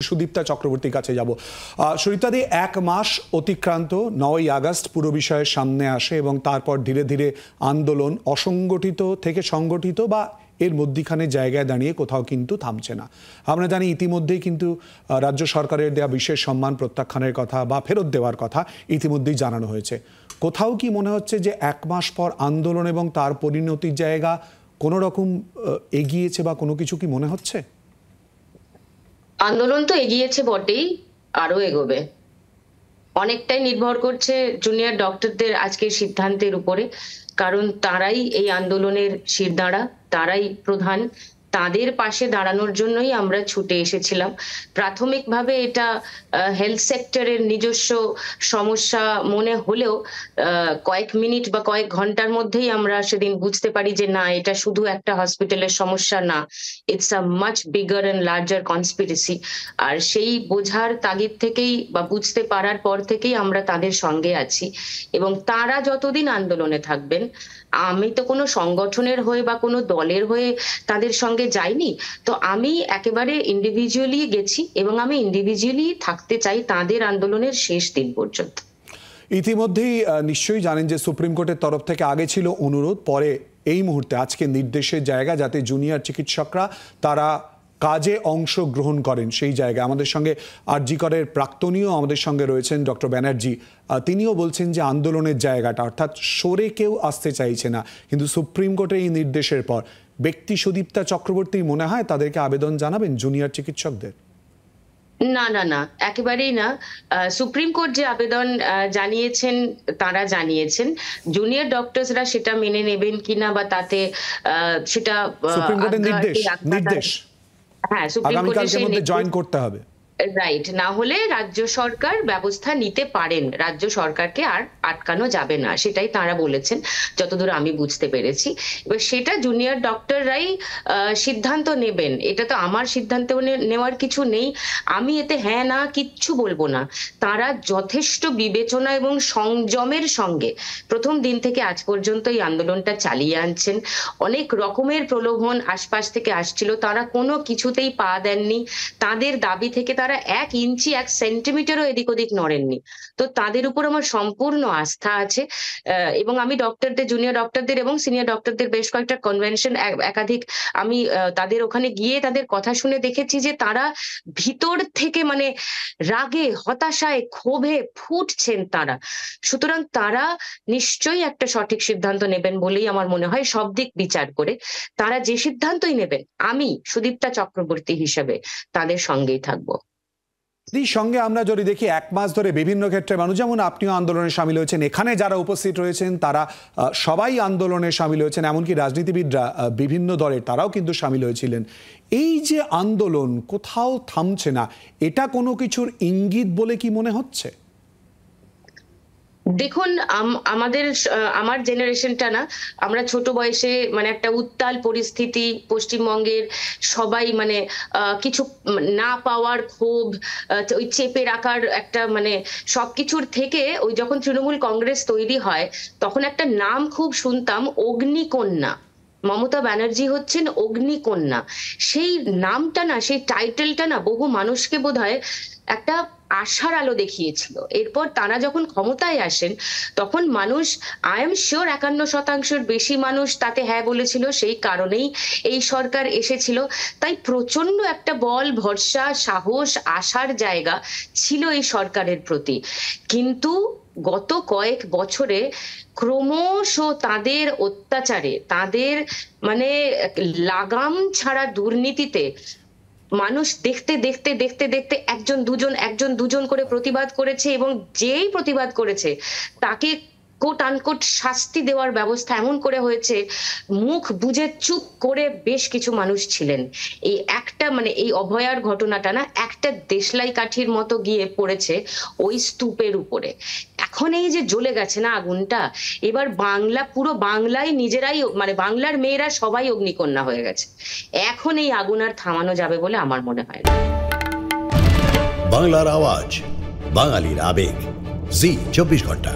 সুদীপ্তা চক্রবর্তীর কাছে যাব। সুদীপ্তাদি, এক মাস অতিক্রান্ত 9ই আগস্ট পুরো বিষয়ের সামনে আসে এবং তারপর ধীরে ধীরে আন্দোলন অসংগঠিত থেকে সংগঠিত বা এর মধ্যখানে জায়গায় দাঁড়িয়ে কোথাও কিন্তু থামছে না। আমরা জানি ইতিমধ্যেই কিন্তু রাজ্য সরকারের দেওয়া বিশেষ সম্মান প্রত্যাখ্যানের কথা বা ফেরত দেওয়ার কথা ইতিমধ্যেই জানানো হয়েছে। কোথাও কি মনে হচ্ছে যে এক মাস পর আন্দোলন এবং তার পরিণতির জায়গা কোনো রকম এগিয়েছে বা কোনো কিছু কি মনে হচ্ছে? আন্দোলন তো এগিয়েছে বটেই, আরো এগোবে। অনেকটাই নির্ভর করছে জুনিয়র ডক্টরদের আজকের সিদ্ধান্তের উপরে, কারণ তারাই এই আন্দোলনের শিরদাঁড়া, তারাই প্রধান। তাদের পাশে দাঁড়ানোর জন্যই আমরা ছুটে এসেছিলাম। প্রাথমিকভাবে এটা হেলথ সেক্টরের নিজস্ব সমস্যা মনে হলেও কয়েক মিনিট বা কয়েক ঘন্টার মধ্যেই আমরা সেদিন বুঝতে পারি যে না, এটা শুধু একটা হসপিটালের সমস্যা না, it's a much bigger and larger conspiracy. আর সেই বোঝার তাগিদ থেকেই বা বুঝতে পারার পর থেকেই আমরা তাদের সঙ্গে আছি এবং তারা যতদিন আন্দোলনে থাকবেন, আমি তো কোনো সংগঠনের হয়ে বা কোনো দলের হয়ে তাদের সঙ্গে যাইনি, তো আমি একেবারে ইন্ডিভিজুয়ালি গেছি এবং আমি ইন্ডিভিজুয়ালি থাকতে চাই তাদের আন্দোলনের শেষ দিন পর্যন্ত। ইতিমধ্যেই নিশ্চয়ই জানেন যে সুপ্রিম কোর্টের তরফ থেকে আগে ছিল অনুরোধ, পরে এই মুহূর্তে আজকে নির্দেশের জায়গা যাতে জুনিয়র চিকিৎসকরা তারা কাজে অংশগ্রহণ করেন সেই জায়গায়। আমাদের সঙ্গে আরজি করের প্রাক্তনীয় আমাদের সঙ্গে রয়েছেন ডক্টর ব্যানার্জি। তিনিও বলছেন যে আন্দোলনের জায়গাটা অর্থাৎ সরে কেউ আসতে চাইছে না, কিন্তু সুপ্রিম কোর্টের এই নির্দেশের পর ব্যক্তি সুদীপ্তা চক্রবর্তী মনে হয় তাদেরকে আবেদন জানাবেন জুনিয়র চিকিৎসকদের? না না না, একেবারেই না। সুপ্রিম কোর্ট যে আবেদন জানিয়েছেন তারা জানিয়েছেন, জুনিয়র ডক্টরসরা সেটা মেনে নেবেন কিনা বা তাতে সেটা সুপ্রিম কোর্টের নির্দেশ হ্যাঁ, সুপ্রিম কোর্টের মধ্যে জয়েন করতে হবে। রাইট, না হলে রাজ্য সরকার ব্যবস্থা নিতে পারেন, রাজ্য সরকারকে আর আটকানো যাবে না, সেটাই তারা বলেছেন যতদূর আমি বুঝতে পেরেছি। এবার সেটা জুনিয়র ডক্টররাই সিদ্ধান্ত নেবেন, এটা তো আমার সিদ্ধান্ত নেওয়ার কিছু নেই। আমি এতে হ্যাঁ না কিচ্ছু বলবো না। তারা যথেষ্ট বিবেচনা এবং সংযমের সঙ্গে প্রথম দিন থেকে আজ পর্যন্ত এই আন্দোলনটা চালিয়ে আনছেন। অনেক রকমের প্রলোভন আশপাশ থেকে আসছিল, তারা কোনো কিছুতেই পা দেননি। তাদের দাবি থেকে তারা 1 ইঞ্চি 1 সেন্টিমিটারও এদিক ওদিক নড়েননি। তো তাদের উপর আমার সম্পূর্ণ আস্থা আছে এবং আমি ডক্টরদের, জুনিয়র ডক্টরদের এবং সিনিয়র ডক্টরদের বেশ কয়েকটা কনভেনশন একাধিক আমি তাদের ওখানে গিয়ে তাদের কথা শুনে দেখেছি যে তারা ভিতর থেকে মানে রাগে, হতাশায়, ক্ষোভে ফুটছেন তারা। সুতরাং তারা নিশ্চয়ই একটা সঠিক সিদ্ধান্ত নেবেন বলেই আমার মনে হয়। সব দিক বিচার করে তারা যে সিদ্ধান্তই নেবেন, আমি সুদীপ্তা চক্রবর্তী হিসেবে তাদের সঙ্গেই থাকবো। সঙ্গে আমরা যদি দেখি এক মাস ধরে বিভিন্ন ক্ষেত্রে মানুষ, যেমন আপনিও আন্দোলনে সামিল হয়েছেন, এখানে যারা উপস্থিত রয়েছেন তারা সবাই আন্দোলনে সামিল হয়েছেন, এমনকি রাজনীতিবিদরা বিভিন্ন দলের তারাও কিন্তু সামিল হয়েছিলেন। এই যে আন্দোলন কোথাও থামছে না, এটা কোনো কিছুর ইঙ্গিত বলে কি মনে হচ্ছে? দেখুন, আমার জেনারেশনটা না, আমরা ছোট বয়সে মানে একটা উত্তাল পরিস্থিতি পশ্চিমবঙ্গের, সবাই মানে কিছু না পাওয়ার ক্ষোভ, ওই চেপে রাখার একটা মানে সবকিছুর থেকে ওই যখন তৃণমূল কংগ্রেস তৈরি হয় তখন একটা নাম খুব শুনতাম, অগ্নিকন্যা। মমতা ব্যানার্জি হচ্ছেন অগ্নিকন্যা। সেই নামটা না, সেই টাইটেলটা না বহু মানুষকে বোধহয় একটা আশার আলো দেখিয়েছিল। এরপর তারা যখন ক্ষমতায় আসেন তখন মানুষ, আই এম শিওর 51% বেশি মানুষ তাতে হ্যাঁ বলেছিল। সেই কারণেই এই সরকার এসেছিল। তাই প্রচন্ড একটা বল, ভরসা, সাহস, আশার জায়গা ছিল এই সরকারের প্রতি। কিন্তু গত কয়েক বছরে ক্রমশ তাদের অত্যাচারে, তাদের মানে লাগাম ছাড়া দুর্নীতিতে মানুষ দেখতে দেখতে দেখতে দেখতে একজন দুজন করে প্রতিবাদ করেছে এবং যেই প্রতিবাদ করেছে তাকে কোট আনকোট শাস্তি দেওয়ার ব্যবস্থা এমন করে হয়েছে, মুখ বুজে চুপ করে বেশ কিছু মানুষ ছিলেন। এই একটা মানে এই অভয়ার ঘটনাটা না একটা দেশলাই কাঠির মতো গিয়ে পড়েছে ওই স্তূপের উপরে। এখন এই যে জ্বলে গেছে না আগুনটা, এবার বাংলা, পুরো বাংলায় নিজেরাই মানে বাংলার মেয়েরা সবাই অগ্নিকন্যা হয়ে গেছে। এখন এই আগুন আর থামানো যাবে বলে আমার মনে হয় না। বাংলার আওয়াজ, বাঙালির আবেগ, জি 24 ঘন্টা।